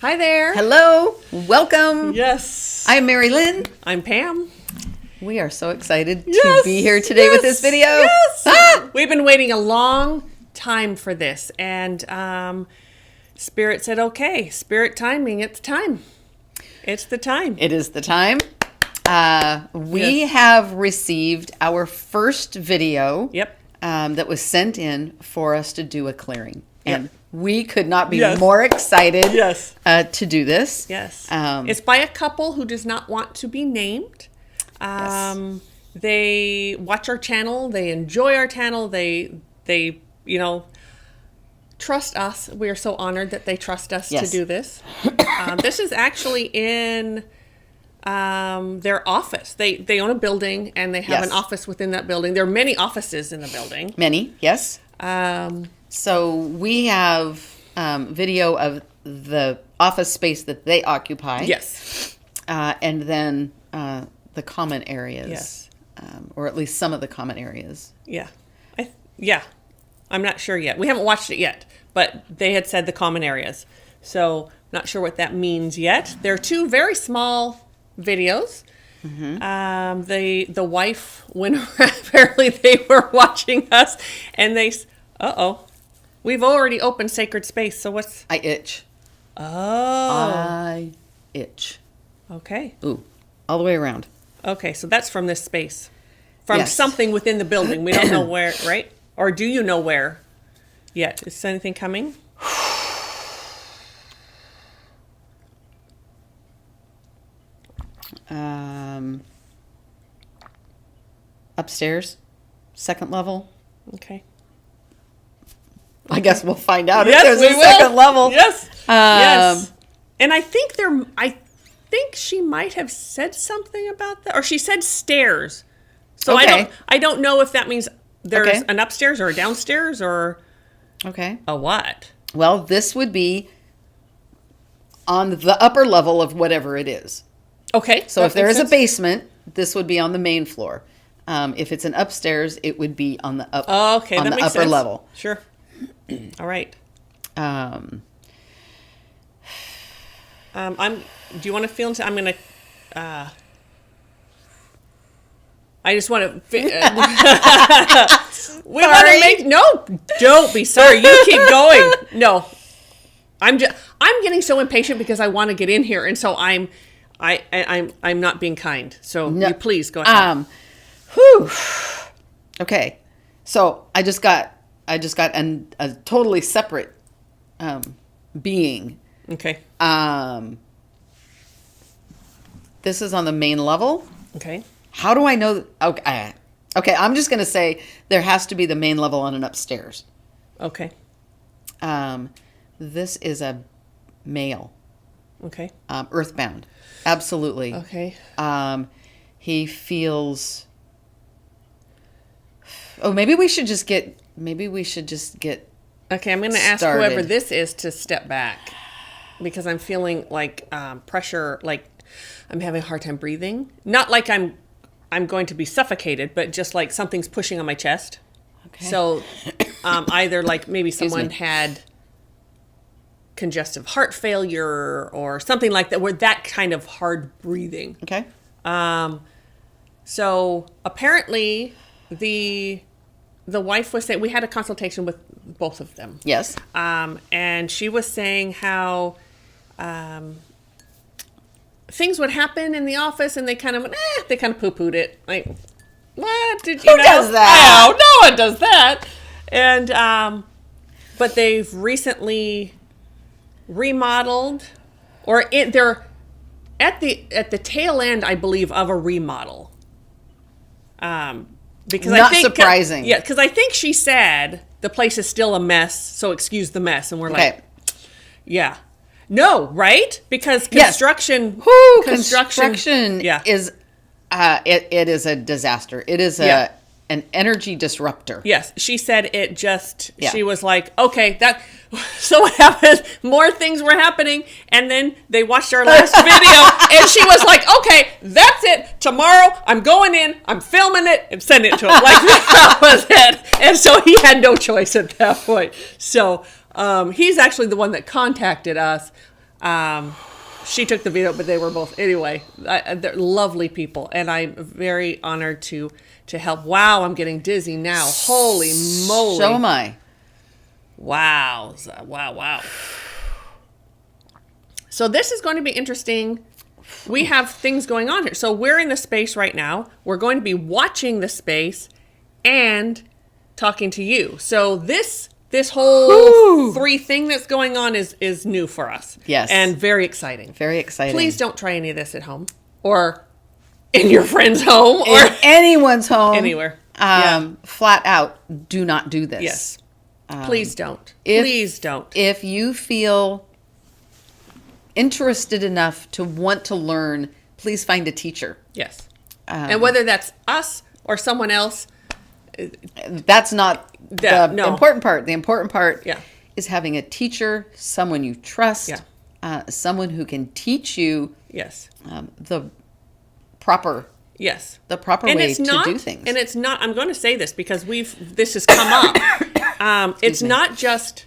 Hi there. Hello. Welcome. Yes. I'm Mari-Lyn. I'm Pam. We are so excited to be here today with this video. Yes. Ah! We've been waiting a long time for this, and Spirit said, okay, Spirit timing, it's time. It's the time. It is the time. We have received our first video that was sent in for us to do a clearing. And we could not be more excited to do this. Yes. It's by a couple who does not want to be named. They watch our channel. They enjoy our channel. They trust us. We are so honored that they trust us to do this. This is actually in their office. They own a building and they have an office within that building. There are many offices in the building. Many, yes. So we have video of the office space that they occupy. Yes. And then the common areas. Or at least some of the common areas. Yeah. I'm not sure yet. We haven't watched it yet, but they had said the common areas. So not sure what that means yet. They're two very small videos. Mm-hmm. The wife went around, apparently they were watching us and they, we've already opened Sacred Space. So what's... I itch. Oh. I itch. Okay. Ooh, all the way around. Okay, so that's from this space. From something within the building. We don't know where, right? Or do you know where yet? Is anything coming? Upstairs, second level. Okay. I guess we'll find out if there's a second level. Yes. Yes. And I think she might have said something about that, or she said stairs. So I don't know if that means there's an upstairs or a downstairs or a what. Well, this would be on the upper level of whatever it is. Okay. So if there is a basement, this would be on the main floor. If it's an upstairs, it would be on the upper level. Sure. All right. Do you want to feel into? I'm gonna. I just want to. We want to make don't be sorry. You keep going. No, I'm getting so impatient because I want to get in here, and so I'm not being kind. So you please go ahead. Okay, so I just got a totally separate being. Okay. This is on the main level. Okay. How do I know? Okay, I'm just going to say there has to be the main level on an upstairs. Okay. This is a male. Okay. Earthbound. Absolutely. Okay. He feels... Oh, maybe we should just get... Okay, I'm going to ask whoever this is to step back. Because I'm feeling like pressure, like I'm having a hard time breathing. Not like I'm going to be suffocated, but just like something's pushing on my chest. Okay. So either like maybe someone had congestive heart failure or something like that, where that kind of hard breathing. Okay. So apparently the wife was saying, we had a consultation with both of them. Yes. And she was saying how things would happen in the office, and they kind of poo-pooed it. Like, what did you know? Who does that? No one does that. And but they've recently remodeled, or they're at the tail end, I believe, of a remodel. Because not surprising. Yeah, because I think she said the place is still a mess, so excuse the mess. And we're like, yeah. No, right? Because construction... Construction is... it is a disaster. It is an energy disruptor. Yes. She said it just... Yeah. She was like, okay, that... So what happened? More things were happening, and then they watched our last video, and she was like, okay, that's it. Tomorrow, I'm going in, I'm filming it, and sending it to him. Like, that was it. And so he had no choice at that point. So he's actually the one that contacted us She took the video, but they were both anyway. They're lovely people, and I'm very honored to help. Wow, I'm getting dizzy now. Holy moly! So am I. Wow! Wow! So this is going to be interesting. We have things going on here. So we're in the space right now. We're going to be watching the space and talking to you. So this whole three thing that's going on is new for us. Yes. And very exciting. Very exciting. Please don't try any of this at home or in your friend's home or in anyone's home. Anywhere. Flat out, do not do this. Yes. Please don't. Please don't. If you feel interested enough to want to learn, please find a teacher. Yes. And whether that's us or someone else, that's not the important part. The important part is having a teacher, someone you trust, someone who can teach you the proper way to do things. And it's not, I'm going to say this because this has come up. It's not just,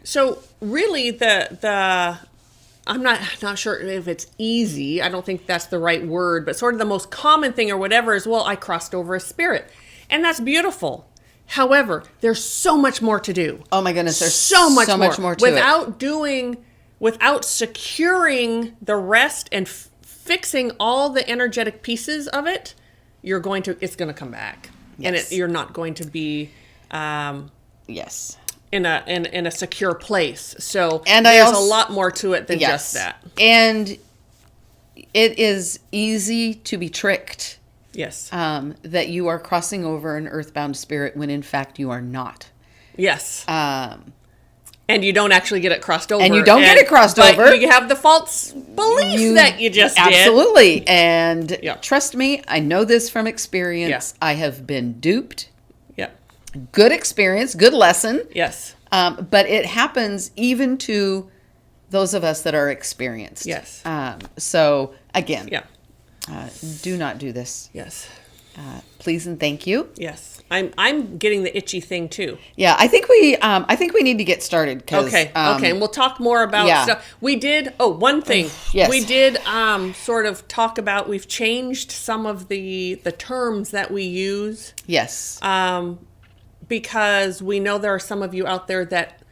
so really I'm not sure if it's easy. I don't think that's the right word, but sort of the most common thing or whatever is, well, I crossed over a spirit. And that's beautiful. However, there's so much more to do. Oh my goodness, there's so much more to it. Without securing the rest and fixing all the energetic pieces of it, it's going to come back. Yes. And you're not going to be yes. in a secure place. So and there's a lot more to it than just that. And it is easy to be tricked. Yes. That you are crossing over an earthbound spirit when in fact you are not. Yes. And you don't actually get it crossed over. And you don't get it crossed over. But you have the false belief that you just did. Absolutely. And trust me, I know this from experience. I have been duped. Yeah. Good experience, good lesson. Yes. But it happens even to those of us that are experienced. Yes. So again, do not do this. Yes. Please and thank you. Yes. I'm getting the itchy thing too. Yeah, I think we need to get started. Okay. And we'll talk more about stuff. We did. Oh, one thing. Yes. We did sort of talk about. We've changed some of the terms that we use. Yes. Because we know there are some of you out there that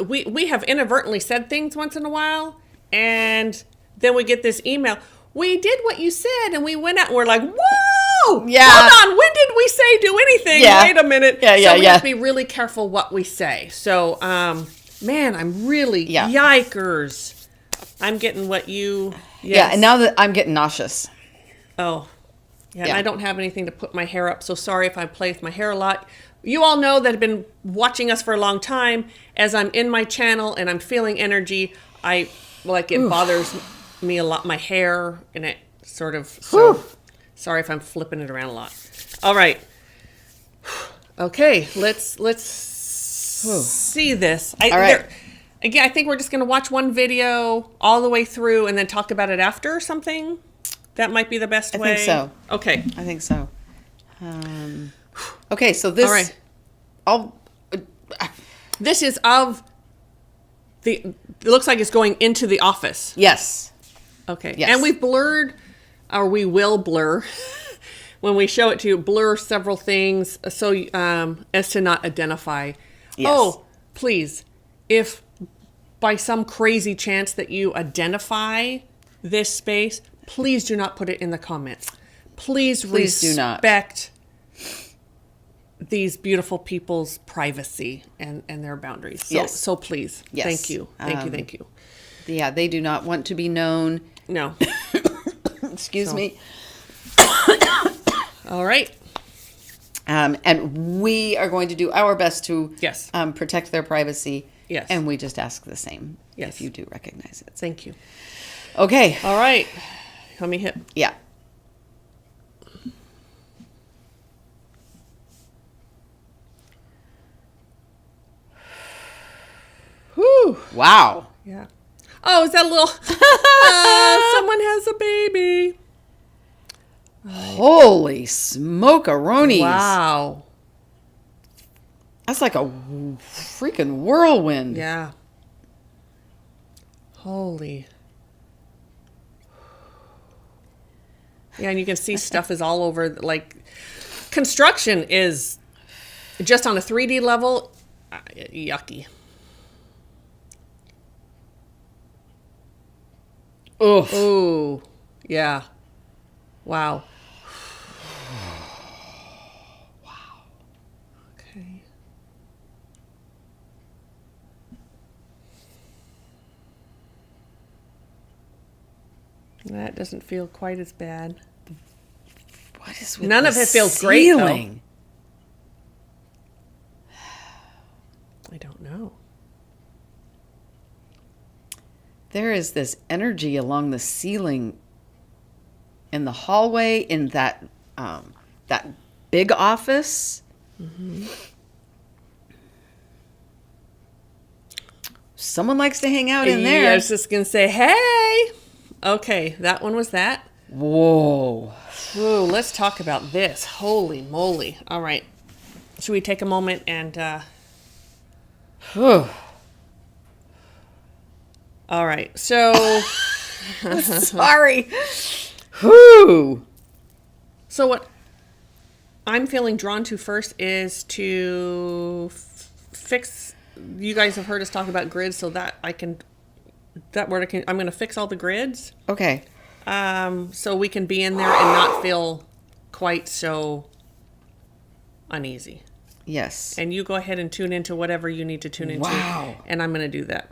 we have inadvertently said things once in a while, and then we get this email. We did what you said, and we went out, and we're like, whoa! Yeah. Hold on, when did we say do anything? Yeah. Wait a minute. So we have to be really careful what we say. So, man, I'm really, yikers. I'm getting what you... Yes. Yeah, and now that I'm getting nauseous. Oh. Yeah, and I don't have anything to put my hair up, so sorry if I play with my hair a lot. You all know that have been watching us for a long time. As I'm in my channel and I'm feeling energy, it bothers me a lot, my hair, and it sort of, sorry if I'm flipping it around a lot. All right. Okay, let's see this. All right. Again, I think we're just going to watch one video all the way through and then talk about it after or something. That might be the best way. I think so. Okay. I think so. Okay, so this... All right. This is of it looks like it's going into the office. Yes. Okay. Yes. And we've blurred, or we will blur, when we show it to you, blur several things so as to not identify. Yes. Oh, please, if by some crazy chance that you identify this space, please do not put it in the comments. Please respect these beautiful people's privacy and their boundaries. So please. Yes. Thank you. Thank you. Yeah, they do not want to be known. No. Excuse me. All right. And we are going to do our best to Yes. Protect their privacy. Yes. And we just ask the same Yes. if you do recognize it. Thank you. Okay. All right. Let me hit. Yeah. Whew. Wow. Yeah. Oh, is that a little... someone has a baby. Holy smoke-a-ronies. Wow. That's like a freaking whirlwind. Yeah. Holy. Yeah, and you can see stuff is all over. Like, construction is just on a 3D level, yucky. Oof. Ooh, yeah. Wow. Wow. Okay. That doesn't feel quite as bad. What is with None the of it feels ceiling? Great, though. I don't know. There is this energy along the ceiling in the hallway in that that big office. Mm-hmm. Someone likes to hang out in there. I was just gonna say, hey. Okay, that one was that. Whoa. Ooh, let's talk about this. Holy moly! All right, should we take a moment and? All right, so. Sorry. Whew. So what I'm feeling drawn to first is to fix. You guys have heard us talk about grids, so that I can. That word I can. I'm going to fix all the grids. Okay. So we can be in there and not feel quite so uneasy. Yes. And you go ahead and tune into whatever you need to tune into. Wow. And I'm going to do that.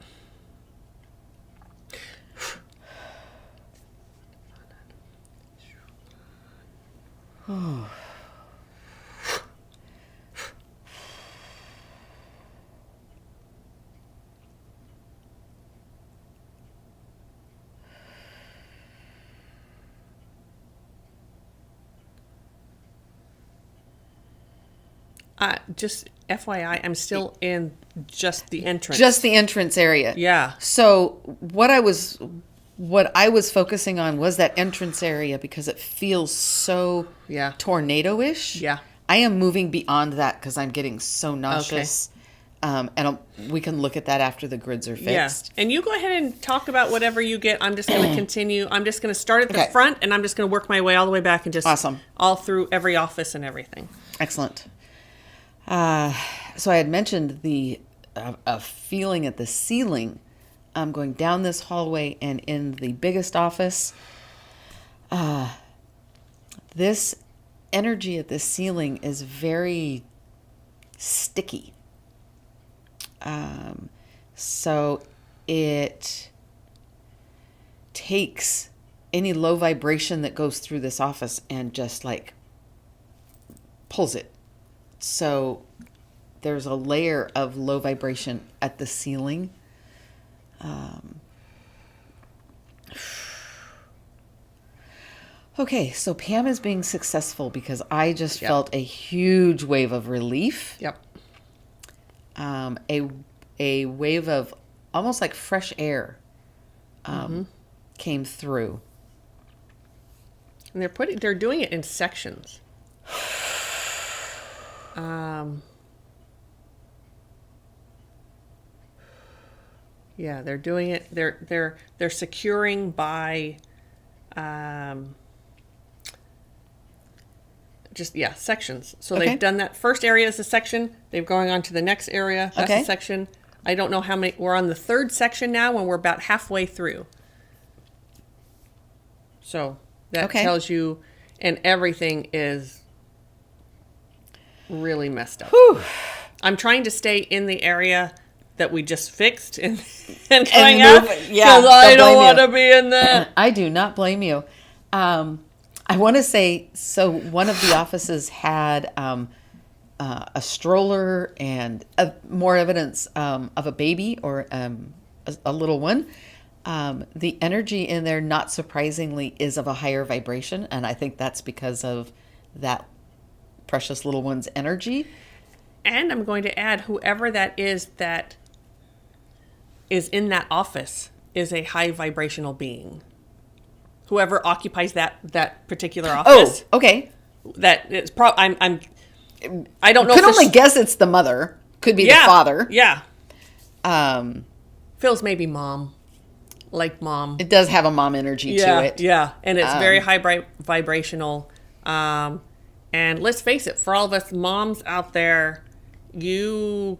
Just FYI, I'm still in just the entrance. Just the entrance area. Yeah. So what I was focusing on was that entrance area because it feels so tornado-ish. Yeah. I am moving beyond that because I'm getting so nauseous. Okay. We can look at that after the grids are fixed. Yeah. And you go ahead and talk about whatever you get. I'm just going to continue. I'm just going to start at the front, and I'm just going to work my way all the way back and just all through every office and everything. Excellent. So I had mentioned a feeling at the ceiling. I'm going down this hallway, and in the biggest office, this energy at the ceiling is very sticky. So it takes any low vibration that goes through this office and just like pulls it. So there's a layer of low vibration at the ceiling. Okay, so Pam is being successful because I just felt a huge wave of relief. Yep. A wave of almost like fresh air came through. And they're doing it in sections. Yeah, they're doing it. They're securing by, sections. So they've done that first area as a section. They're going on to the next area. That's a section. I don't know how many. We're on the third section now, and we're about halfway through. So that tells you, and everything is really messed up. Whew. I'm trying to stay in the area that we just fixed and going out because I don't want to be in there. I do not blame you. I want to say, so one of the offices had a stroller and more evidence of a baby or a little one. The energy in there, not surprisingly, is of a higher vibration, and I think that's because of that precious little one's energy. And I'm going to add, whoever that is in that office is a high vibrational being. Whoever occupies that particular office. Oh, okay. That it's I don't know. Could only guess it's the mother. Could be the father. Yeah. Phil's maybe mom. mom. It does have a mom energy to it. Yeah, and it's very high vibrational. And let's face it, for all of us moms out there, you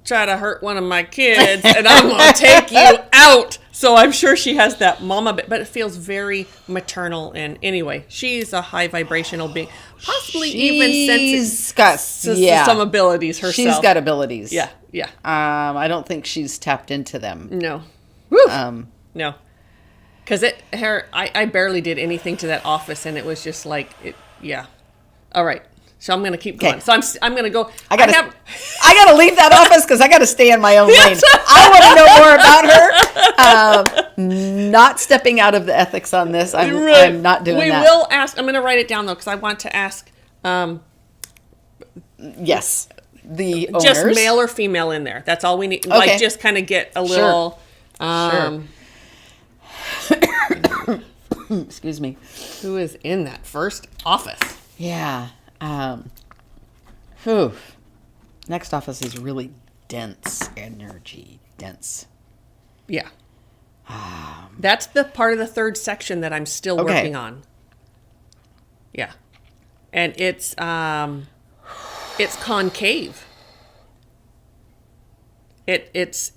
try to hurt one of my kids and I'm going to take you out. So I'm sure she has that mama bit, but it feels very maternal. And anyway, she's a high vibrational being, possibly even sensitive some abilities herself. She's got abilities. Yeah. I don't think she's tapped into them. No. No. Because I barely did anything to that office, and it was just like, All right. So I'm going to keep going. So I'm going to go. I got to leave that office because I got to stay in my own lane. I want to know more about her. Not stepping out of the ethics on this. I'm not doing that. We will ask. I'm going to write it down though because I want to ask. Yes, the owners. Just male or female in there. That's all we need. Okay. Like just kind of get a little. Sure. Excuse me. Who is in that first office? Yeah. Next office is really dense energy. Dense. Yeah. That's the part of the third section that I'm still working on. Yeah. And it's concave. It's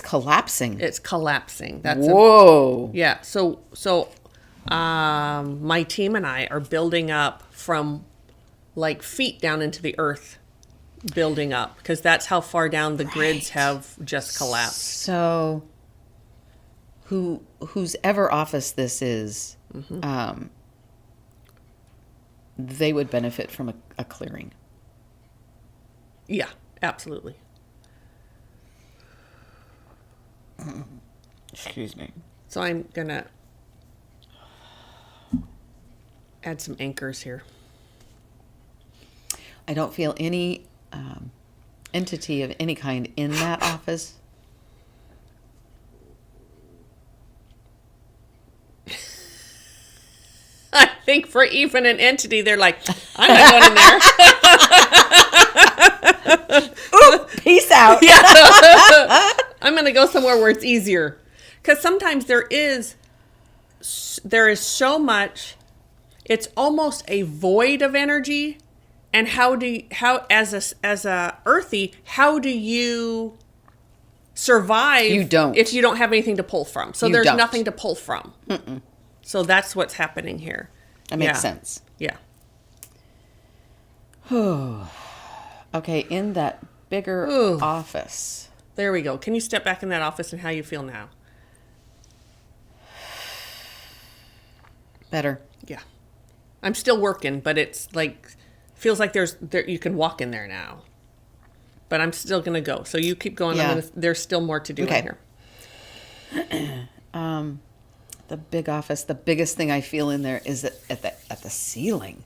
collapsing. It's collapsing. Whoa. Yeah. So my team and I are building up from like feet down into the earth, building up because that's how far down the grids have just collapsed. So whose ever office this is, they would benefit from a clearing. Yeah, absolutely. Excuse me. So I'm gonna add some anchors here. I don't feel any entity of any kind in that office. I think for even an entity, they're like, I'm not going in there. Ooh, peace out. Yeah. I'm going to go somewhere where it's easier. Because sometimes there is so much, it's almost a void of energy. And as a earthy, how do you survive? You don't. If you don't have anything to pull from. So there's nothing to pull from. Mm-mm. So that's what's happening here. That makes sense. Yeah. Okay, in that bigger office. There we go. Can you step back in that office and how you feel now? Better. Yeah. I'm still working, but it's like, feels like you can walk in there now. But I'm still going to go. So you keep going. Yeah. There's still more to do in here. The big office, the biggest thing I feel in there is at the ceiling.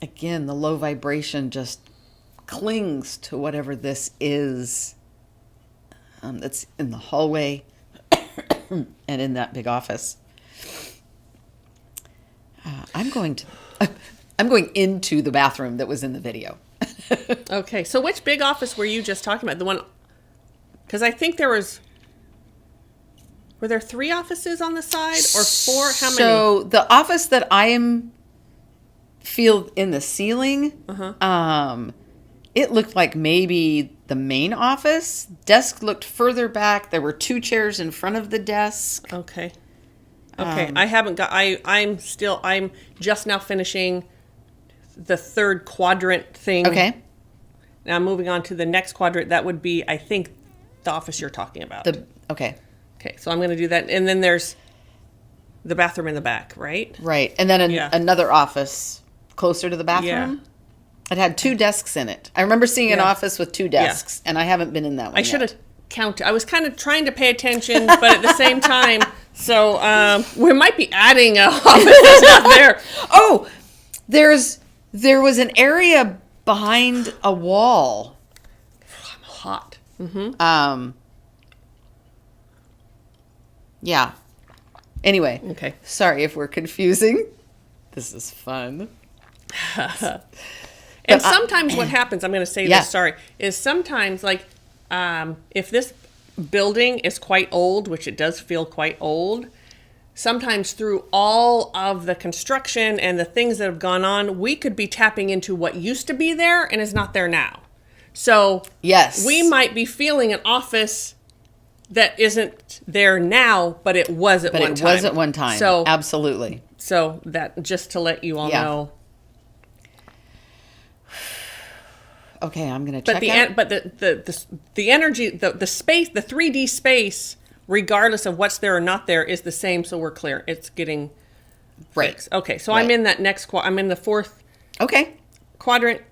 Again, the low vibration just clings to whatever this is that's in the hallway and in that big office. I'm going into the bathroom that was in the video. Okay, so which big office were you just talking about? The one, because I think were there 3 offices on the side or 4? How many? So the office that I feel in the ceiling, it looked like maybe the main office. Desk looked further back. There were 2 chairs in front of the desk. Okay. I haven't got. I'm just now finishing the third quadrant thing. Okay. Now I'm moving on to the next quadrant. That would be, I think, the office you're talking about. Okay. So I'm going to do that, and then there's the bathroom in the back, right? Right, and then another office closer to the bathroom. Yeah. It had 2 desks in it. I remember seeing an office with 2 desks, and I haven't been in that one. I should have counted. I was kind of trying to pay attention, but at the same time, so we might be adding an office that's not there. Oh, there was an area behind a wall. I'm hot. Mm-hmm. Yeah. Anyway. Okay. Sorry if we're confusing. This is fun. And sometimes what happens, I'm going to say Yeah. this, sorry, is sometimes like if this building is quite old, which it does feel quite old, sometimes through all of the construction and the things that have gone on, we could be tapping into what used to be there and is not there now. So Yes. we might be feeling an office that isn't there now, but it was at one time. But it was at one time. So absolutely. So that, just to let you all know. Okay, I'm going to check out. But the energy, the space, the 3D space, regardless of what's there or not there, is the same. So we're clear. It's getting fixed. Okay, so I'm in that next I'm in the fourth quadrant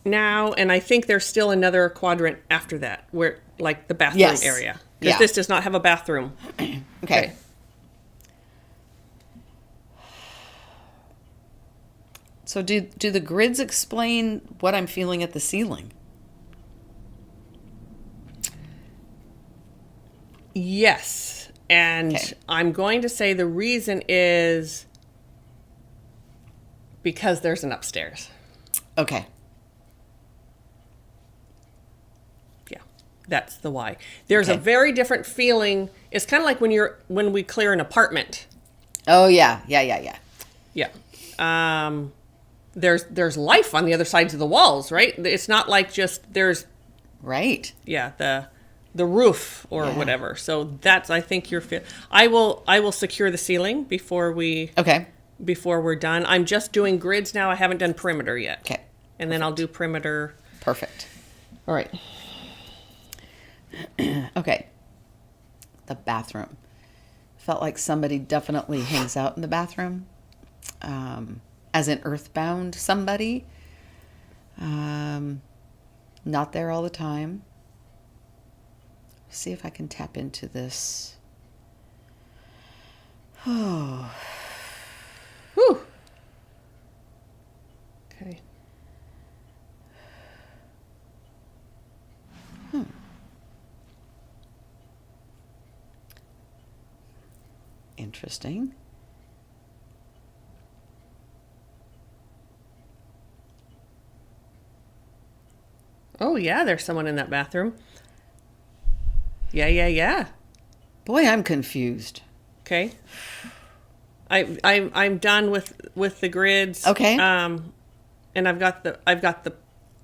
now, and I think there's still another quadrant after that, where like the bathroom area, because this does not have a bathroom. Okay. So do the grids explain what I'm feeling at the ceiling? Yes. And I'm going to say the reason is because there's an upstairs. Okay. Yeah. That's the why. There's a very different feeling. It's kind of like when we clear an apartment. Oh yeah. Yeah. There's life on the other sides of the walls, right? It's not like just there's the roof or whatever. So that's, I think I will secure the ceiling before we're done. I'm just doing grids now. I haven't done perimeter yet. Okay. And then I'll do perimeter. Perfect. All right. Okay. The bathroom. Felt like somebody definitely hangs out in the bathroom. As an earthbound somebody. Not there all the time. See if I can tap into this. Oh. Whew. Okay. Interesting. Oh yeah, there's someone in that bathroom. Yeah. Boy, I'm confused. Okay. I'm done with the grids. Okay. And I've got the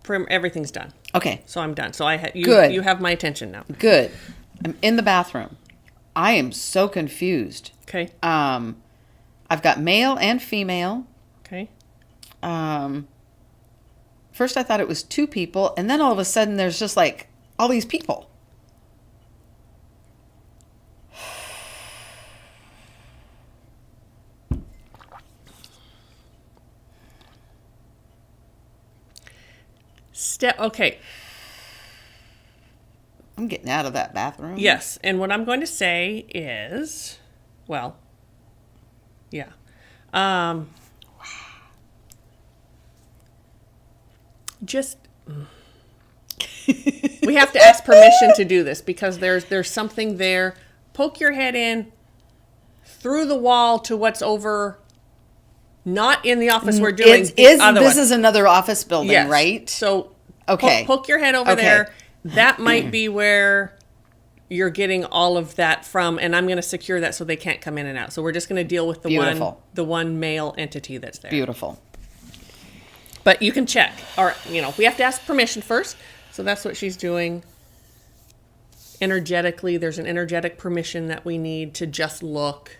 everything's done. Okay. So I'm done. So Good. You have my attention now. Good. I'm in the bathroom. I am so confused. Okay. I've got male and female. Okay. First I thought it was 2 people, and then all of a sudden there's just like all these people. Okay. I'm getting out of that bathroom. Yes. And what I'm going to say is, well, yeah. Just we have to ask permission to do this because there's something there. Poke your head in through the wall to what's over, not in the office we're doing. This is another office building, right? So poke your head over there. That might be where you're getting all of that from, and I'm going to secure that so they can't come in and out. So we're just going to deal with the one male entity that's there. Beautiful. But you can check. Or, we have to ask permission first. So that's what she's doing. Energetically, there's an energetic permission that we need to just look.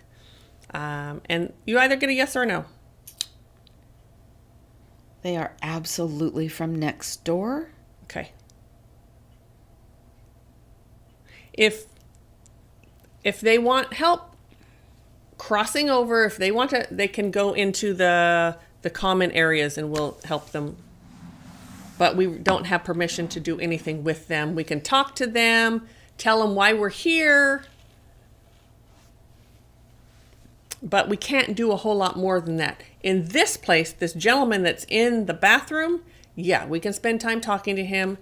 And you either get a yes or a no. They are absolutely from next door. Okay. If they want help crossing over, if they want to, they can go into the common areas and we'll help them. But we don't have permission to do anything with them. We can talk to them, tell them why we're here. But we can't do a whole lot more than that. In this place, this gentleman that's in the bathroom, yeah, we can spend time talking to him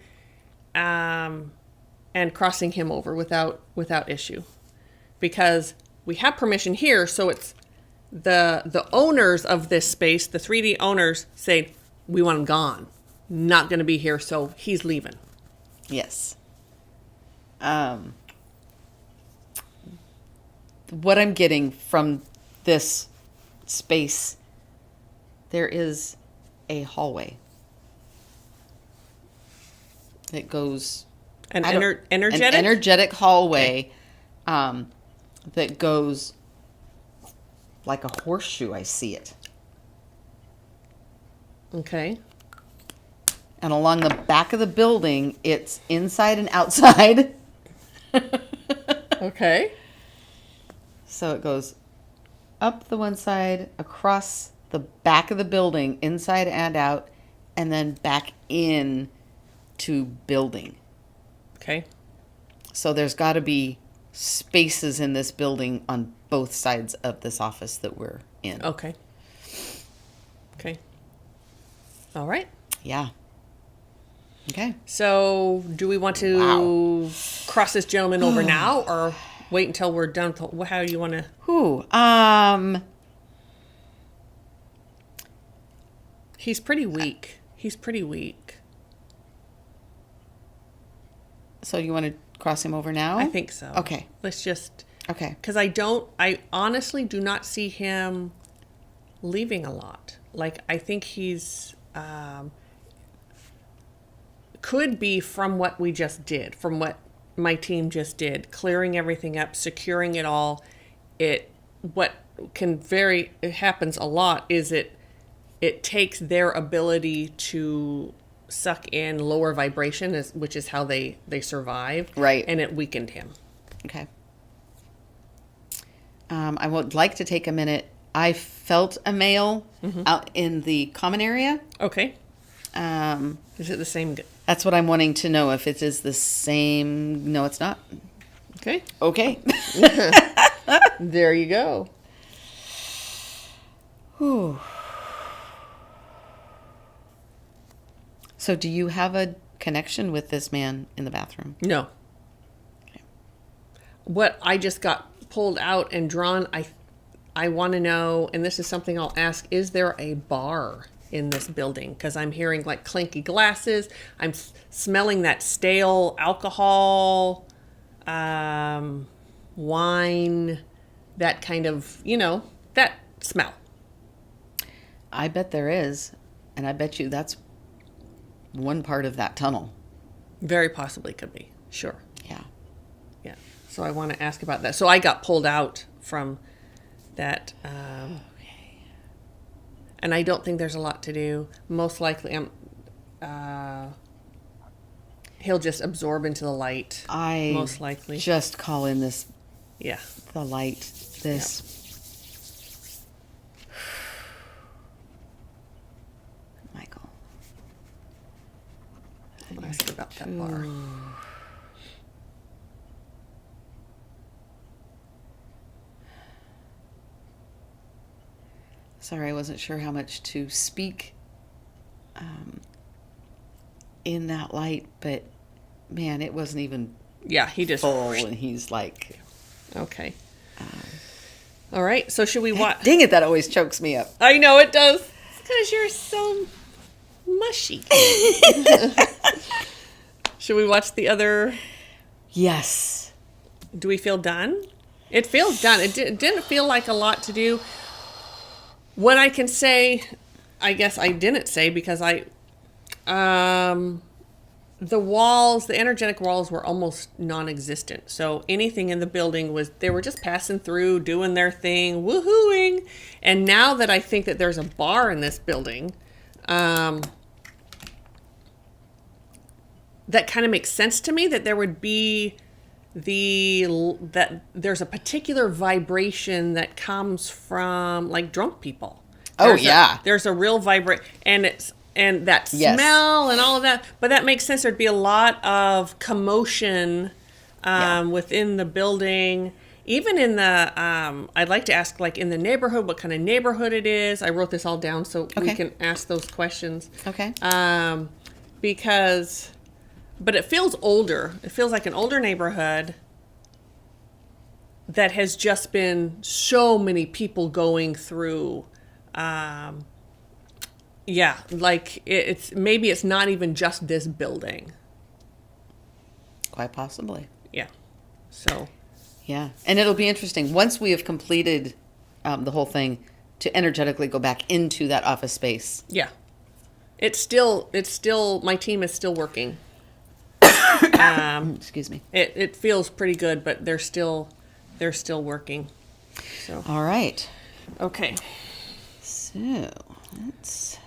and crossing him over without issue. Because we have permission here, so it's the owners of this space, the 3D owners, say, we want them gone. not going to be here, so he's leaving. Yes. What I'm getting from this space, there is a hallway that goes... An energetic? An energetic hallway that goes like a horseshoe. I see it. Okay. And along the back of the building, it's inside and outside. Okay. So it goes up the one side, across the back of the building, inside and out, and then back in to building. Okay. So there's got to be spaces in this building on both sides of this office that we're in. Okay. Okay. All right. Yeah. Okay. So do we want to cross this gentleman over now, or wait until we're done? How do you want to? He's pretty weak. So you want to cross him over now? I think so. Okay. Let's just... Okay. Because I honestly do not see him leaving a lot. Like, I think he's... could be from what we just did, from what my team just did, clearing everything up, securing it all. It happens a lot is it takes their ability to suck in lower vibration, which is how they survive. Right. And it weakened him. Okay. I would like to take a minute. I felt a male out in the common area. Okay. Is it the same? That's what I'm wanting to know, if it is the same. No, it's not. Okay. Okay. There you go. Whew. So do you have a connection with this man in the bathroom? No. Okay. What I just got pulled out and drawn, I want to know, and this is something I'll ask, is there a bar in this building? Because I'm hearing like clinky glasses. I'm smelling that stale alcohol, wine, that kind of, that smell. I bet there is. And I bet you that's one part of that tunnel. Very possibly could be. Sure. Yeah. Yeah. So I want to ask about that. So I got pulled out from that. And I don't think there's a lot to do. Most likely, he'll just absorb into the light. Most likely. Just call in this. Yeah. The light. This. Yep. Michael. I'll ask about that bar. Sorry, I wasn't sure how much to speak in that light, but man, it wasn't even he just full, and he's like... Okay. All right, so should we watch... Dang it, that always chokes me up. I know it does. It's because you're so mushy. Should we watch the other... Yes. Do we feel done? It feels done. It didn't feel like a lot to do. What I can say, I guess I didn't say, because the walls, the energetic walls were almost non-existent. So anything in the building they were just passing through, doing their thing, woohooing. And now that I think that there's a bar in this building, that kind of makes sense to me, that there would be that there's a particular vibration that comes from like drunk people. There's a real and that smell and all of that. But that makes sense. There'd be a lot of commotion within the building. Even in the, I'd like to ask, like in the neighborhood, what kind of neighborhood it is. I wrote this all down so we can ask those questions. Okay. But it feels older. It feels like an older neighborhood that has just been so many people going through Yeah, like maybe it's not even just this building. Quite possibly. Yeah. So. Yeah, and it'll be interesting once we have completed the whole thing to energetically go back into that office space. Yeah. It's still my team is still working. Excuse me. It feels pretty good, but they're still working. So. All right. Okay. So let's.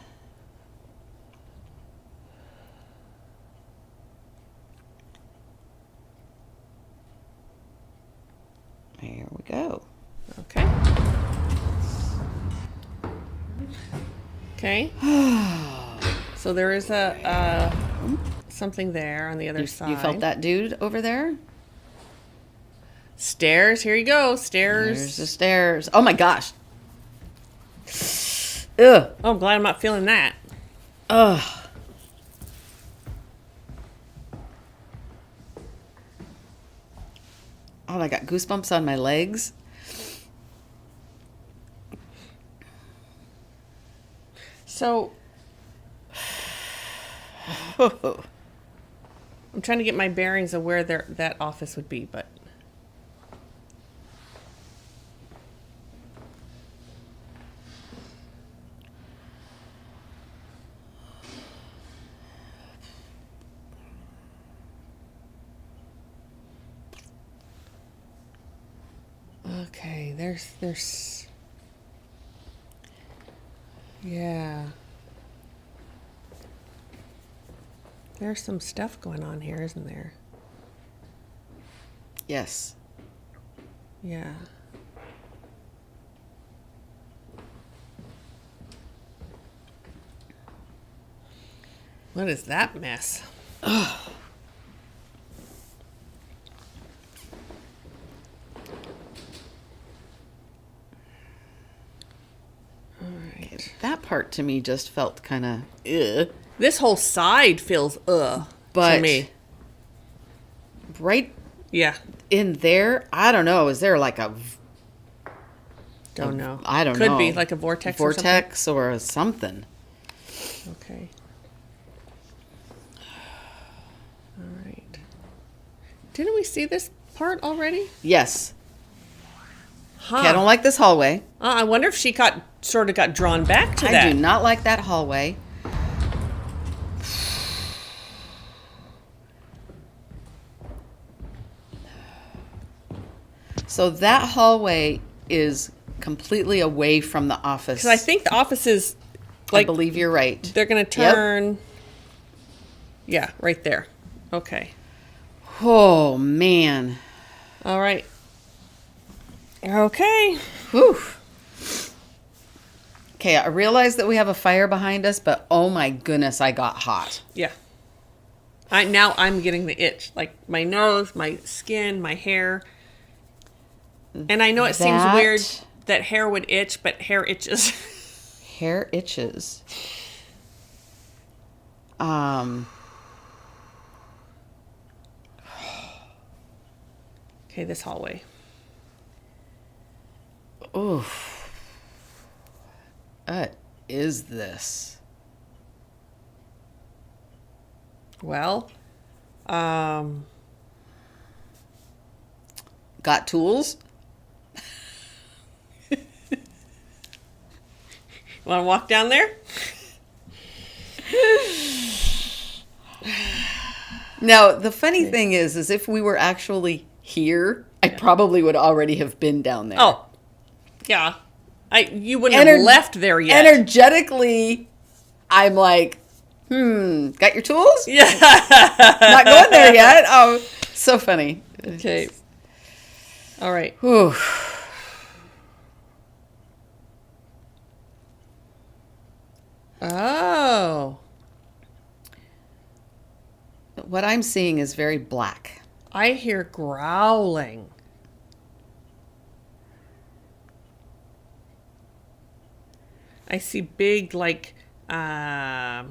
Here we go. Okay. Okay. So there is a something there on the other side. You felt that dude over there? Stairs. Here you go. Stairs. There's the stairs. Oh my gosh. Ugh. Oh, I'm glad I'm not feeling that. Ugh. Oh, I got goosebumps on my legs. So, I'm trying to get my bearings of where that office would be, but. Okay, there's. Yeah. There's some stuff going on here, isn't there? Yes. Yeah. What is that mess? Ugh. All right. That part to me just felt kind of ugh. This whole side feels to me. Right Yeah. in there, I don't know, is there like a Don't know. I don't know. Could be like a vortex or something. Okay. All right. Didn't we see this part already? Yes. Huh. Okay, I don't like this hallway. I wonder if she got drawn back to that. I do not like that hallway. So that hallway is completely away from the office. Because I think the office is like. I believe you're right. They're going to turn. Yep. Yeah, right there. Okay. Oh, man. All right. Okay. Whew. Okay, I realize that we have a fire behind us, but oh my goodness, I got hot. Yeah. Now I'm getting the itch. Like my nose, my skin, my hair. And I know it seems weird that hair would itch, but hair itches. Hair itches. Okay, this hallway. Oof. What is this? Well, got tools? Want to walk down there? Now, the funny thing is if we were actually here, I probably would already have been down there. Oh, yeah. You wouldn't have left there yet. Energetically, I'm like, got your tools? Yeah. Not going there yet. Oh, so funny. Okay. All right. Whew. Oh. What I'm seeing is very black. I hear growling. I see big, like a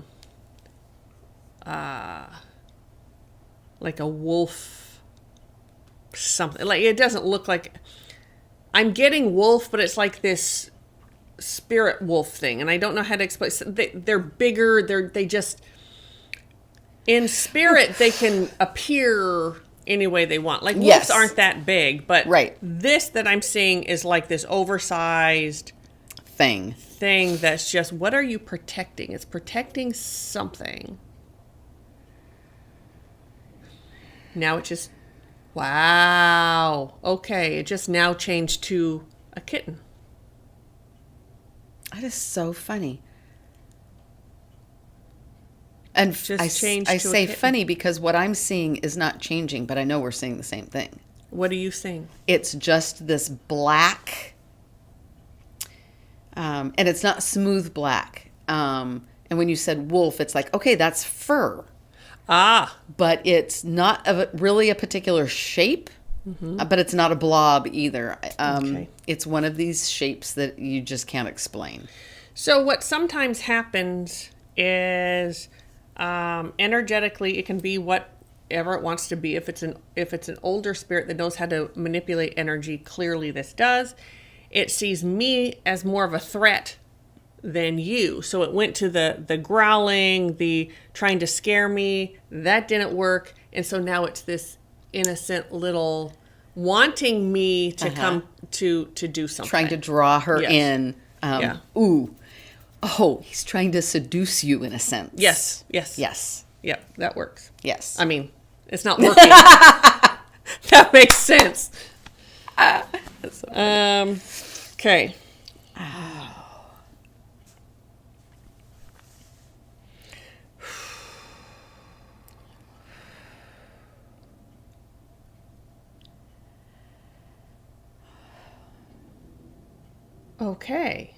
wolf something. Like it doesn't look like I'm getting wolf, but it's like this spirit wolf thing, and I don't know how to explain. They're bigger. They just in spirit they can appear any way they want. Like wolves aren't that big, but this that I'm seeing is like this oversized thing that's just, what are you protecting? It's protecting something. Now it just, wow. Okay, it just now changed to a kitten. That is so funny. And I say funny because what I'm seeing is not changing, but I know we're seeing the same thing. What are you seeing? It's just this black, and it's not smooth black. And when you said wolf, it's like, okay, that's fur. But it's not really a particular shape, but it's not a blob either. It's one of these shapes that you just can't explain. So what sometimes happens is energetically it can be whatever it wants to be. If it's an older spirit that knows how to manipulate energy, clearly this does. It sees me as more of a threat than you. So it went to the growling, the trying to scare me. That didn't work. And so now it's this innocent little wanting me to come to do something. Trying to draw her in. Ooh. Oh, he's trying to seduce you in a sense. Yes. Yep, that works. Yes. I mean, it's not working. That makes sense. Okay. Okay.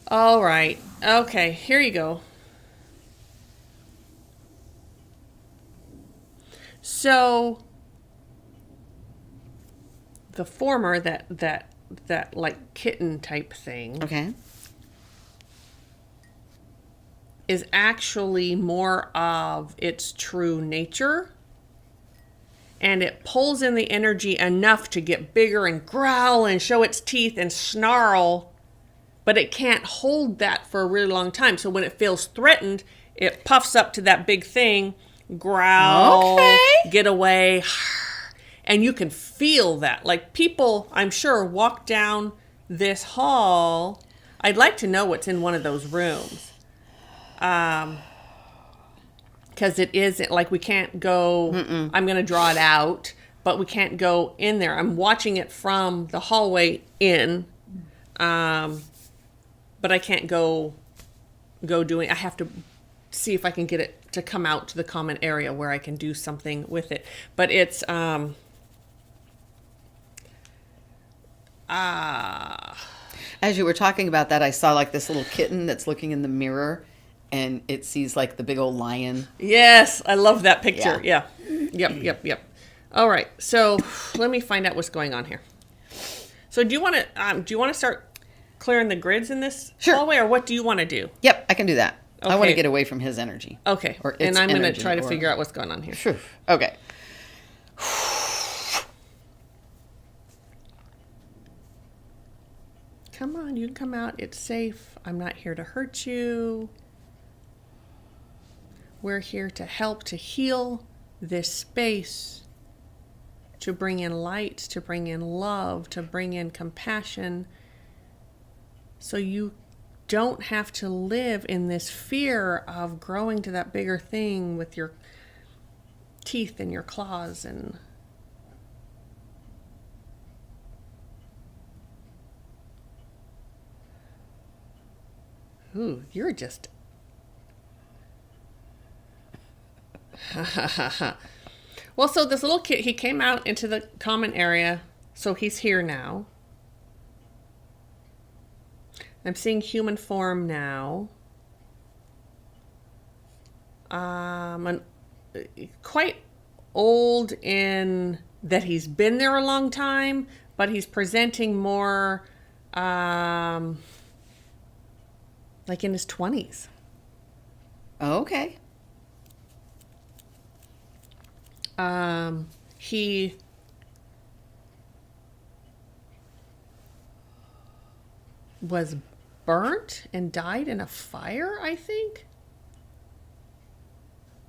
All right. Okay, here you go. So the former, that like kitten type thing, is actually more of its true nature. And it pulls in the energy enough to get bigger and growl and show its teeth and snarl, but it can't hold that for a really long time. So when it feels threatened, it puffs up to that big thing, growl, get away, and you can feel that. Like people, I'm sure, walk down this hall. I'd like to know what's in one of those rooms. Because it isn't like we can't go, I'm going to draw it out, but we can't go in there. I'm watching it from the hallway in, but I can't go doing, I have to see if I can get it to come out to the common area where I can do something with it. But it's, as you were talking about that, I saw like this little kitten that's looking in the mirror. And it sees like the big old lion. Yes, I love that picture. Yeah. Yep. All right, so let me find out what's going on here. So do you want to start clearing the grids in this hallway, or what do you want to do? Yep, I can do that. Okay. I want to get away from his energy. Okay, and I'm going to try to figure out what's going on here. Sure. Okay. Come on, you can come out. It's safe. I'm not here to hurt you. We're here to help, to heal this space, to bring in light, to bring in love, to bring in compassion, so you don't have to live in this fear of growing to that bigger thing with your teeth and your claws and... Ooh, you're just... Well, so this little kid, he came out into the common area, so he's here now. I'm seeing human form now. And quite old in that he's been there a long time, but he's presenting more like in his 20s. Okay. He was burnt and died in a fire, I think.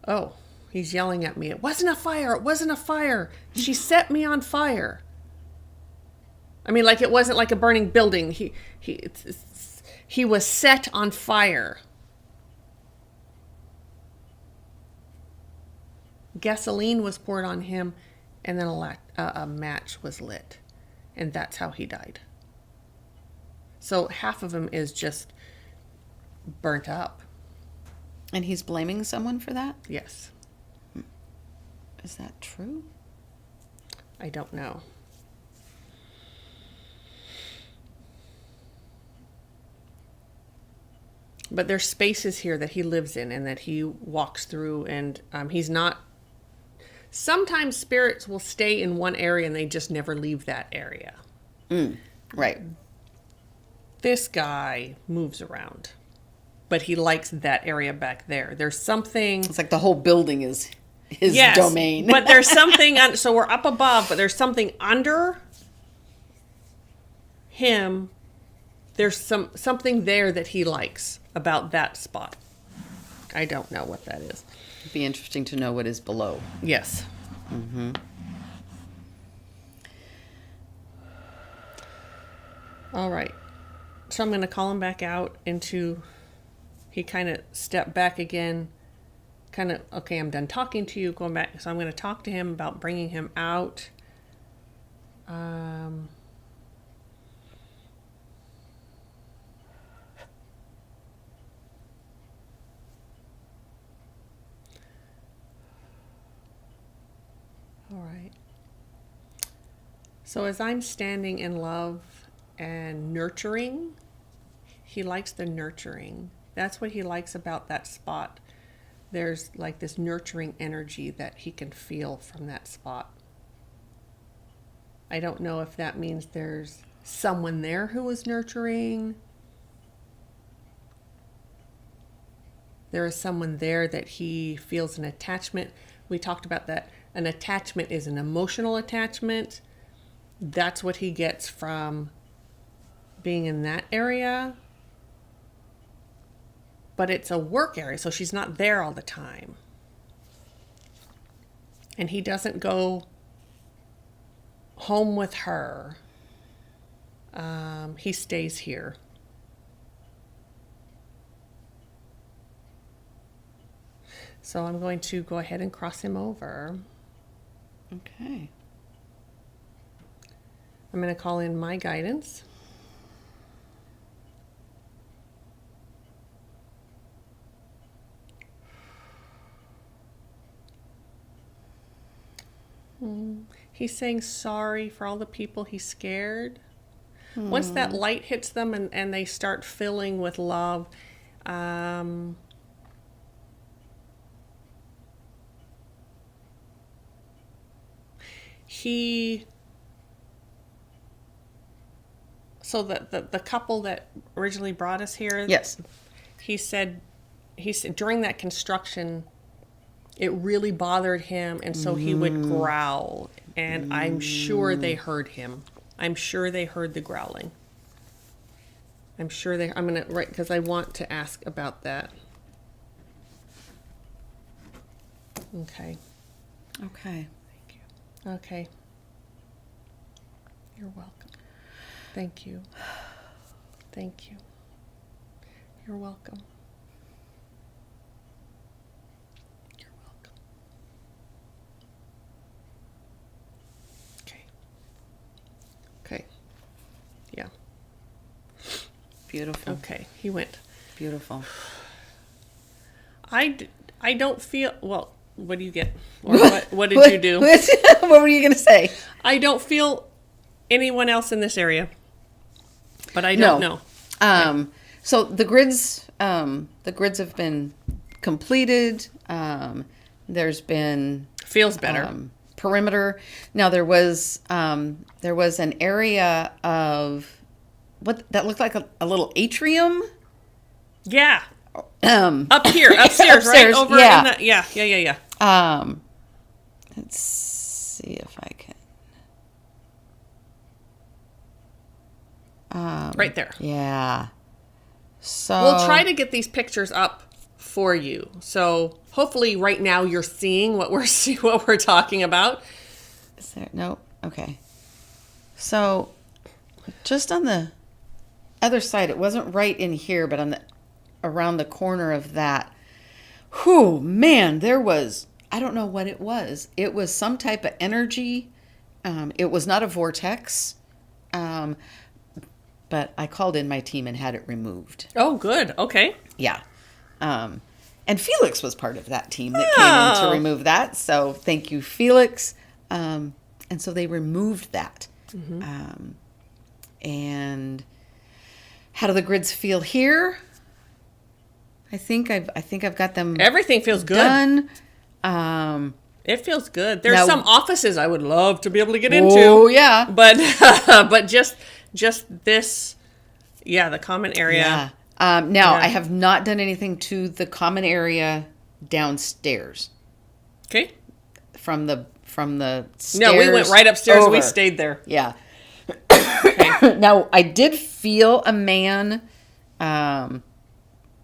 Oh, he's yelling at me. It wasn't a fire. It wasn't a fire. She set me on fire. I mean, like, it wasn't like a burning building. He was set on fire. Gasoline was poured on him, and then a match was lit. And that's how he died. So half of him is just burnt up. And he's blaming someone for that? Yes. Is that true? I don't know. But there's spaces here that he lives in and that he walks through, and he's not... Sometimes spirits will stay in one area and they just never leave that area. Right. This guy moves around, but he likes that area back there. There's something... It's like the whole building is his domain. But there's something... So we're up above, but there's something under him. There's something there that he likes about that spot. I don't know what that is. It'd be interesting to know what is below. Yes. Mm-hmm. All right. So I'm going to call him back out into... He kind of stepped back again. Kind of, okay, I'm done talking to you. Going back. So I'm going to talk to him about bringing him out. All right. So as I'm standing in love and nurturing, he likes the nurturing. That's what he likes about that spot. There's like this nurturing energy that he can feel from that spot. I don't know if that means there's someone there who is nurturing. There is someone there that he feels an attachment. We talked about that. An attachment is an emotional attachment. That's what he gets from being in that area. But it's a work area, so she's not there all the time. And he doesn't go home with her. He stays here. So I'm going to go ahead and cross him over. Okay. I'm going to call in my guidance. He's saying sorry for all the people he scared. Once that light hits them and they start filling with love, so the couple that originally brought us here, yes, he said during that construction, it really bothered him, and so he would growl, and I'm sure they heard him. I'm sure they heard the growling. I'm gonna write, because I want to ask about that. Okay. Okay. Thank you. Okay. You're welcome. Thank you. Thank you. You're welcome. You're welcome. Okay. Okay. Yeah. Beautiful. Okay. He went. Beautiful. I don't feel... Well, what do you get? Or what did you do? What were you going to say? I don't feel anyone else in this area. But I don't know. So the grids have been completed. There's been... Feels better. Perimeter. Now there was an area of what that looked like a little atrium. Yeah. Up here, upstairs, right over in the... Yeah. Let's see if I can... Right there. Yeah. So We'll try to get these pictures up for you. So hopefully right now you're seeing what we're talking about. Is there no? Okay. So just on the other side, it wasn't right in here, but on the around the corner of that. Whew, man, there was, I don't know what it was. It was some type of energy. It was not a vortex. But I called in my team and had it removed. Oh, good. Okay. Yeah. And Felix was part of that team that came in to remove that. So thank you, Felix. And so they removed that. And how do the grids feel here? I think I've got them. Everything feels good. Done. It feels good. There's Now- some offices I would love to be able to get into. Oh yeah. But just this, yeah, the common area. Yeah. Now I have not done anything to the common area downstairs Okay. from the stairs. No, we went right upstairs. We over. stayed there. Yeah. Now I did feel a man,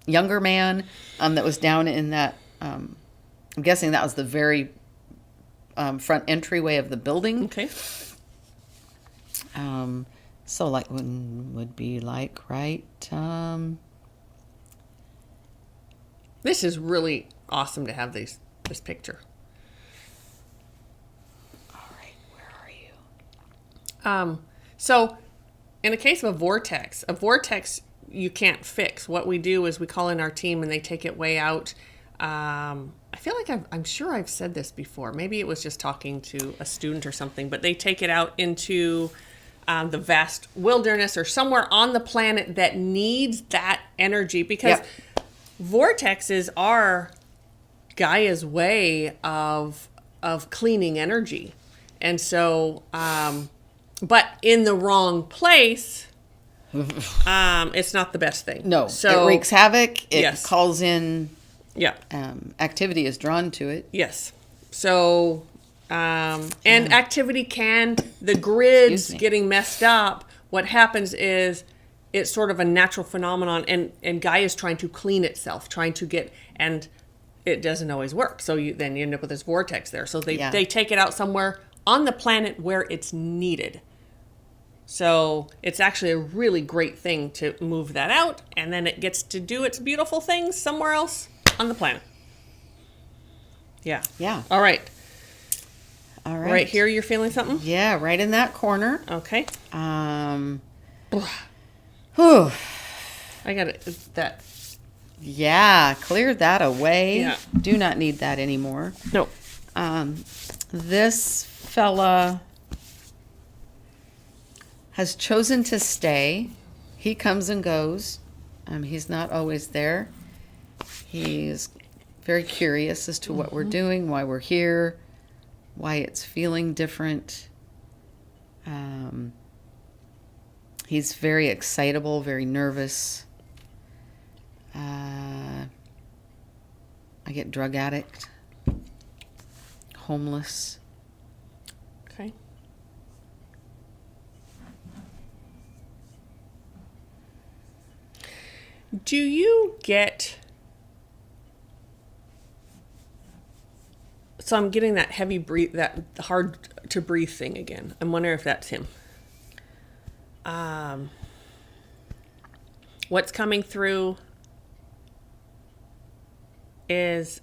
younger man, that was down in that. I'm guessing that was the very front entryway of the building. Okay. So like would be like right. This is really awesome to have this picture. All right, where are you? So in the case of a vortex you can't fix. What we do is we call in our team and they take it way out. I feel like I'm sure I've said this before. Maybe it was just talking to a student or something, but they take it out into the vast wilderness or somewhere on the planet that needs that energy, because vortexes are Gaia's way of cleaning energy. And so, but in the wrong place, it's not the best thing. No, so it wreaks havoc. It yes. calls in. Yeah. Activity is drawn to it. Yes. So, and activity the grids getting messed up, what happens is it's sort of a natural phenomenon, and Gaia is trying to clean itself, and it doesn't always work. So then you end up with this vortex there. So they take it out somewhere on the planet where it's needed. So it's actually a really great thing to move that out, and then it gets to do its beautiful things somewhere else on the planet. Yeah. Yeah. All right. All right. Right here, you're feeling something? Yeah, right in that corner. Okay. Whew. I got that. Yeah, cleared that away. Yeah. Do not need that anymore. No. This fella has chosen to stay. He comes and goes. He's not always there. He's very curious as to what we're doing, why we're here, why it's feeling different. He's very excitable, very nervous. I get drug addict, homeless. Okay. Do you get... So I'm getting that heavy breathe, that hard to breathe thing again. I'm wondering if that's him. What's coming through is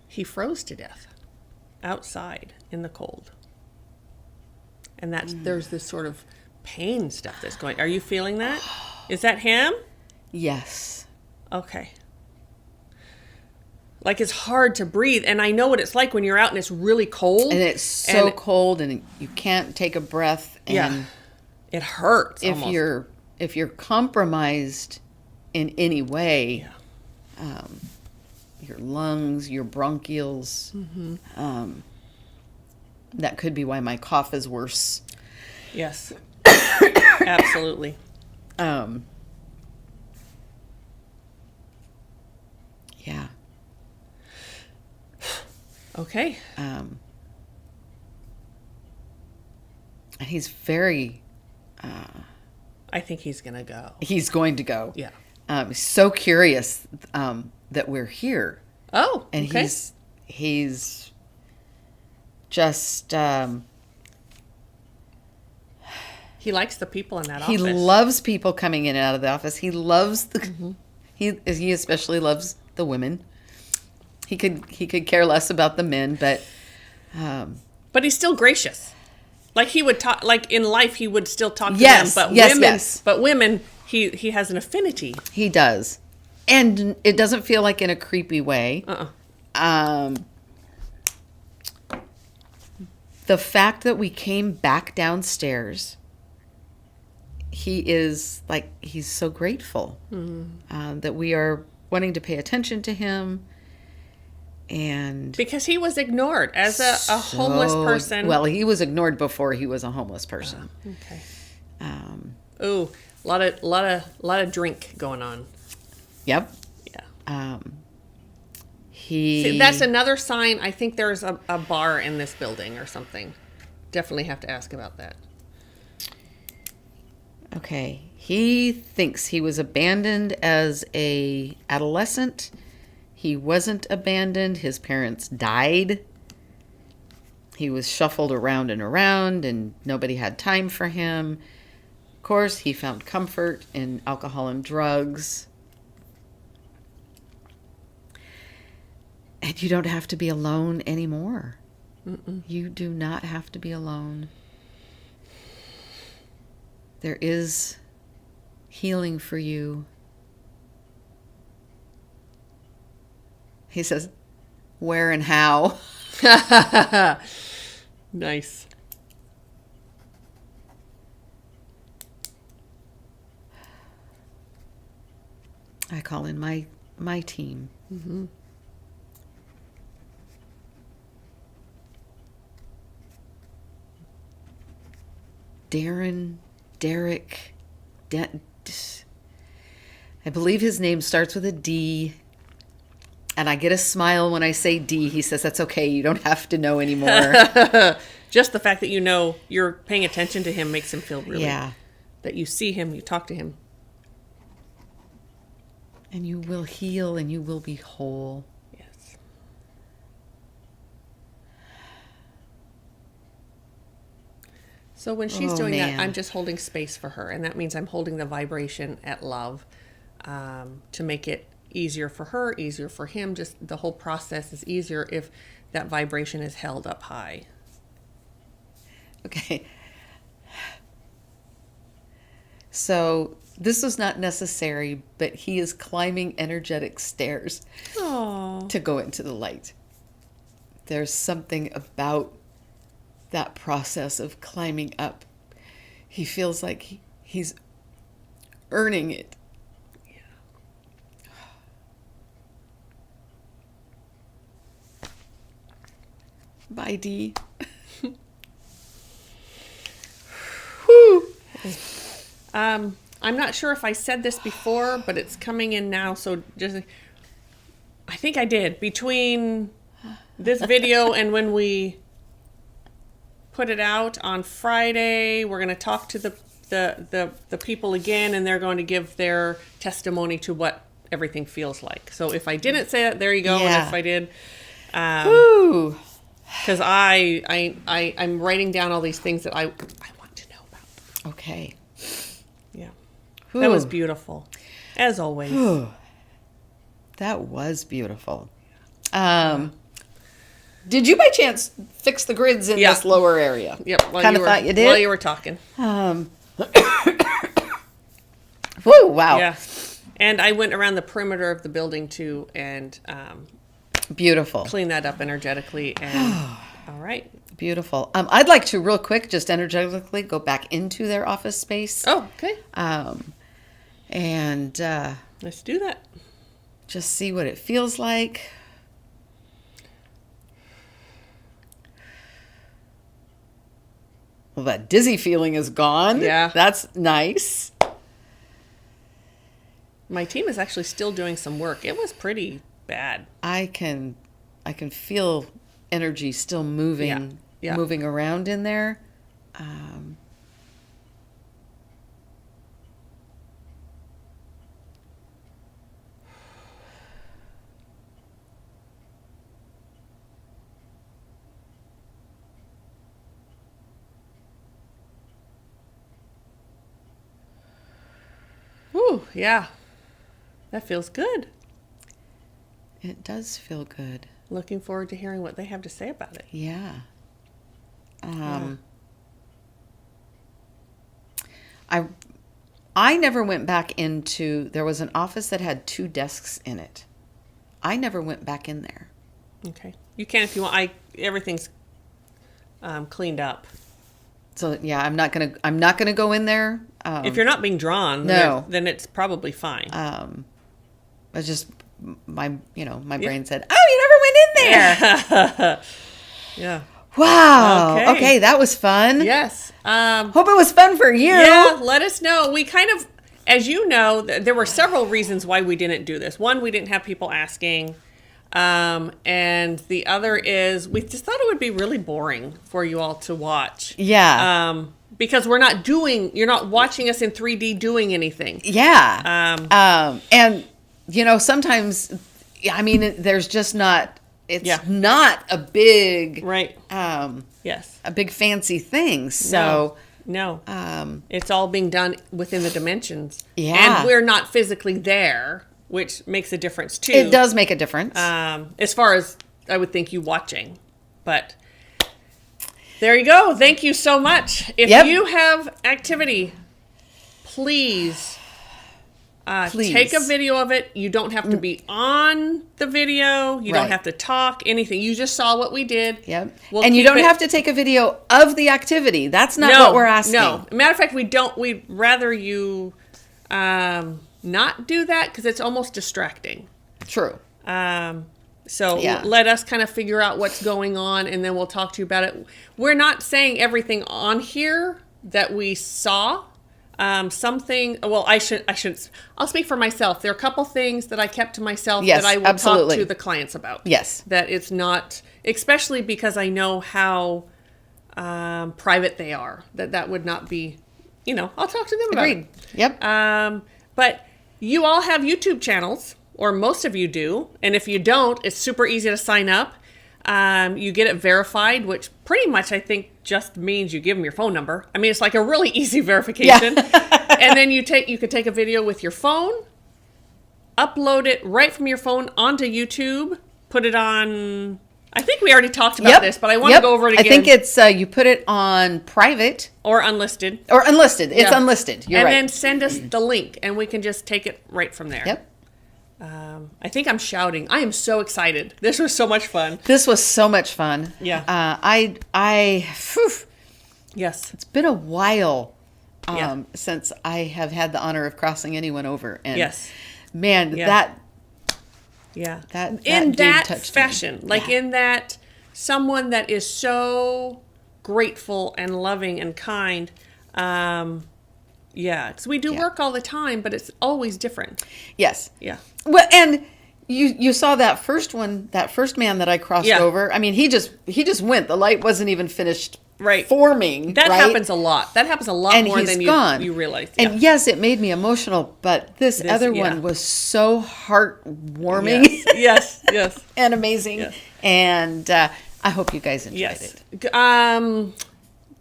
he froze to death outside in the cold. And there's this sort of pain stuff that's going. Are you feeling that? Is that him? Yes. Okay. Like it's hard to breathe. And I know what it's like when you're out and it's really cold. And it's so cold and you can't take a breath. And it hurts if almost. if you're compromised in any way, your lungs, your bronchioles, that could be why my cough is worse. Yes. Absolutely. Yeah. Okay. And he's very... I think he's going to go. He's going to go. Yeah. He's so curious that we're here. Oh, and okay. he's just... he likes the people in that office. He loves people coming in and out of the office. He loves the... He especially loves the women. He could care less about the men, but he's still gracious. Like he would talk, like in life, he would still talk to them. But women, he has an affinity. He does, and it doesn't feel like in a creepy way. The fact that we came back downstairs, he's so grateful that we are wanting to pay attention to him. And because he was ignored as a homeless person. Well, he was ignored before he was a homeless person. Okay. Ooh, a lot of drink going on. Yep. Yeah. See, that's another sign. I think there's a bar in this building or something. Definitely have to ask about that. Okay. He thinks he was abandoned as a adolescent. He wasn't abandoned. His parents died. He was shuffled around and nobody had time for him. Of course, he found comfort in alcohol and drugs. And you don't have to be alone anymore. Mm-mm. You do not have to be alone. There is healing for you. He says, where and how? Nice. I call in my team. Mm-hmm. Derek, I believe his name starts with a D. And I get a smile when I say D. He says, that's okay. You don't have to know anymore. Just the fact that you know you're paying attention to him makes him feel really... Yeah. That you see him, you talk to him. And you will heal and you will be whole. Yes. So when she's doing that, I'm just holding space for her. And that means I'm holding the vibration at love to make it easier for her, easier for him. Just the whole process is easier if that vibration is held up high. Okay. So this is not necessary, but he is climbing energetic stairs to go into the light. There's something about that process of climbing up. He feels like he's earning it. Bye, Dee. Whew. I'm not sure if I said this before, but it's coming in now. So just, I think I did. Between this video and when we put it out on Friday, we're going to talk to the people again, and they're going to give their testimony to what everything feels like. So if I didn't say it, there you go. Yeah. And if I did, Whew. because I'm writing down all these things that I want to know about. Okay. Yeah. Whew. That was beautiful, as always. Whew. That was beautiful. Did you by chance fix the grids in this lower area? Yep. Kind of thought you did? While you were talking. Whoa, wow. Yeah. And I went around the perimeter of the building too and beautiful. Clean that up energetically. And all right. Beautiful. I'd like to real quick, just energetically go back into their office space. Oh, okay. And let's do that. Just see what it feels like. Well, that dizzy feeling is gone. Yeah. That's nice. My team is actually still doing some work. It was pretty bad. I can feel energy still moving around in there. Whew, yeah. That feels good. It does feel good. Looking forward to hearing what they have to say about it. Yeah. I never went back into, there was an office that had 2 desks in it. I never went back in there. Okay. You can if you want. Everything's cleaned up. So yeah, I'm not gonna go in there. If you're not being drawn, no, then it's probably fine. It's just my brain said, "Oh, you never went in there." Yeah. Wow. Okay, that was fun. Yes. Hope it was fun for you. Yeah. Let us know. We kind of, as you know, there were several reasons why we didn't do this. One, we didn't have people asking. And the other is we just thought it would be really boring for you all to watch. Yeah. Because you're not watching us in 3D doing anything. Yeah. And sometimes, I mean, there's just not, it's not a big, right. Yes. A big fancy thing. So no. It's all being done within the dimensions. Yeah. And we're not physically there, which makes a difference too. It does make a difference. As far as I would think you watching. But there you go. Thank you so much. If you have activity, please take a video of it. You don't have to be on the video. You don't have to talk, anything. You just saw what we did. Yep. And you don't have to take a video of the activity. That's not what we're asking. No. Matter of fact, we'd rather you not do that because it's almost distracting. True. So let us kind of figure out what's going on, and then we'll talk to you about it. We're not saying everything on here that we saw. Something. Well, I shouldn't. I'll speak for myself. There are a couple things that I kept to myself that I will talk to the clients about. Yes. That it's not, especially because I know how private they are. That would not be. I'll talk to them about it. Yep. But you all have YouTube channels, or most of you do. And if you don't, it's super easy to sign up. You get it verified, which pretty much I think just means you give them your phone number. I mean, it's like a really easy verification. Yeah. And then you could take a video with your phone, upload it right from your phone onto YouTube, put it on. I think we already talked about this, but I want to go over it again. I think it's you put it on private or unlisted. It's unlisted. You're right. And then send us the link, and we can just take it right from there. Yep. I think I'm shouting. I am so excited. This was so much fun. This was so much fun. Yeah. Yes. It's been a while since I have had the honor of crossing anyone over. And yes. Man, that in that fashion, in that someone that is so grateful and loving and kind. Because we do work all the time, but it's always different. Yes. Yeah. Well, and you saw that first one, that first man that I crossed over. I mean, he just went. The light wasn't even finished forming. That happens a lot. That happens a lot and more than you realize. Yeah. And yes, it made me emotional, but this other one was so heartwarming. Yes. And amazing. Yes. And I hope you guys enjoyed it.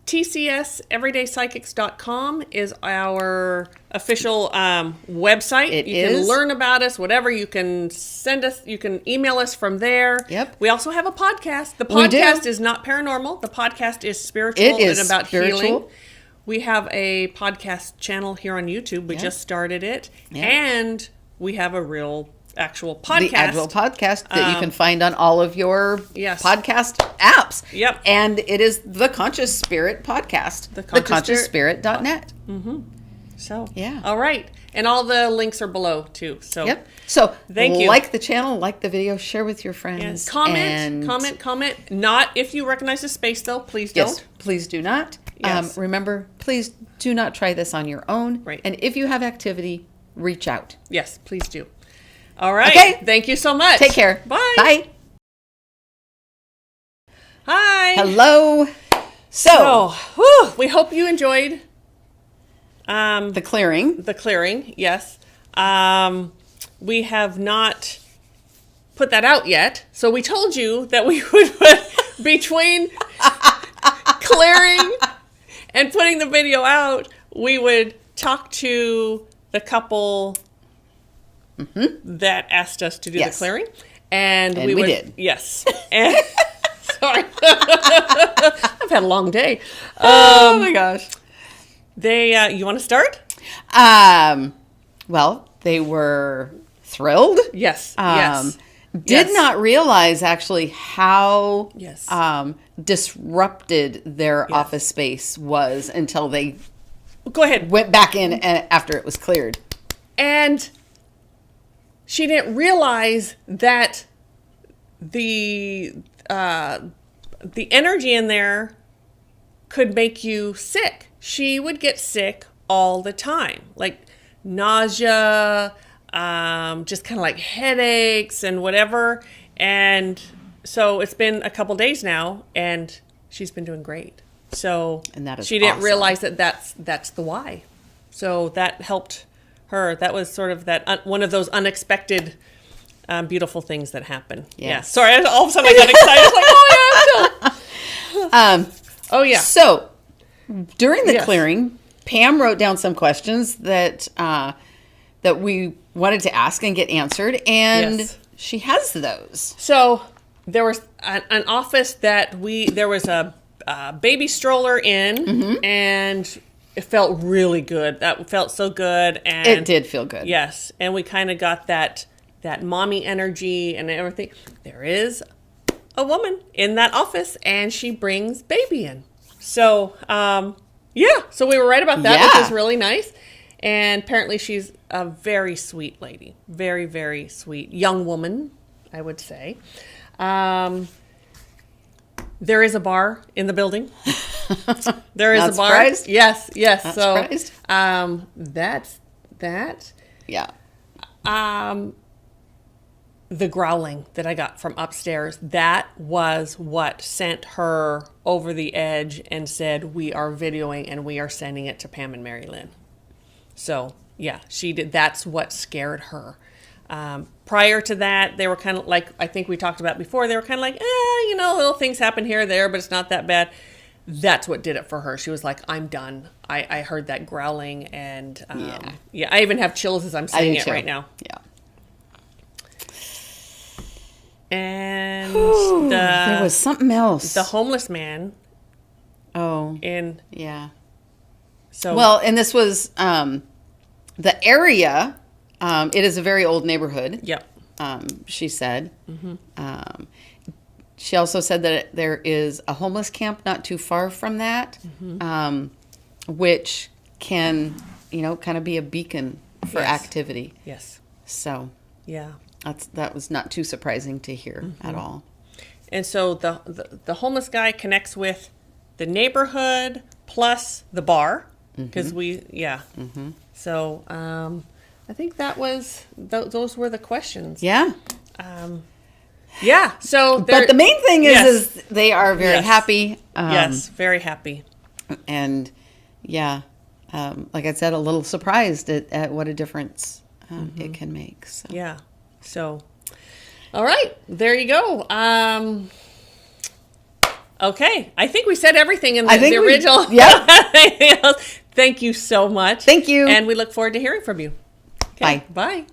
TCSEverydayPsychics.com is our official website. You can learn about us, whatever. You can send us, you can email us from there. Yep. We also have a podcast. The podcast is not paranormal. The podcast is spiritual and about healing. We have a podcast channel here on YouTube. We just started it. Yep. And we have a actual podcast. The actual podcast that you can find on all of your podcast apps. Yep. And it is the Conscious Spirit Podcast. TheConsciousSpirit.net. Mm-hmm. So, yeah. All right. And all the links are below, too. So, So, thank you. Like the channel, like the video, share with your friends. And comment. Not if you recognize the space, though. Please don't. Yes, please do not. Yes. Remember, please do not try this on your own. Right. And if you have activity, reach out. Yes, please do. All right. Okay. Thank you so much. Take care. Bye. Bye. Hi. Hello. So, we hope you enjoyed the clearing. The clearing, yes. We have not put that out yet. So we told you that we would put between clearing and putting the video out, we would talk to the couple that asked us to do the clearing. And we did. Yes. And sorry. I've had a long day. Oh my gosh. You want to start? Well, they were thrilled. Yes. Yes. Did not realize actually how disrupted their office space was until they go ahead went back in after it was cleared. And she didn't realize that the energy in there could make you sick. She would get sick all the time, like nausea, just kind of like headaches and whatever. And so it's been a couple days now, and she's been doing great. So and that is she didn't awesome. realize that that's the why. So that helped her. That was sort of that one of those unexpected, beautiful things that happen. Yes. Yeah. Sorry, all of a sudden I got excited. I was like, oh yeah, oh yeah. So during the clearing, Pam wrote down some questions that that we wanted to ask and get answered, and she has those. So there was an office that there was a baby stroller in, and it felt really good. That felt so good, and it did feel good. Yes, and we kind of got that mommy energy and everything. There is a woman in that office, and she brings baby in. So so we were right about that, which is really nice. And apparently she's a very sweet lady. Very, very sweet. Young woman, I would say. There is a bar in the building. There is Not a bar. Surprised? Yes. Not So surprised? that's that. Yeah. The growling that I got from upstairs, that was what sent her over the edge and said, we are videoing and we are sending it to Pam and Mari-Lyn. So, yeah, she did. That's what scared her. Prior to that, they were kind of like, I think we talked about before, they were kind of like, little things happen here or there, but it's not that bad. That's what did it for her. She was like, I'm done. I heard that growling, and I even have chills as I'm saying it right now. Yeah. And there was something else. The homeless man. Oh. Yeah. So well, and this was the area. It is a very old neighborhood. Yep. She said. She also said that there is a homeless camp not too far from that, which can, kind of be a beacon for activity. Yes. So. Yeah. That was not too surprising to hear at all. And so the homeless guy connects with the neighborhood plus the bar, because So I think that was those were the questions. Yeah. So, but the main thing is they are very happy. Yes, very happy. And like I said, a little surprised at what a difference it can make. So. Yeah. So, all right, there you go. Okay, I think we said everything in the original. Yeah. Thank you so much. Thank you. And we look forward to hearing from you. Okay, Bye. Bye.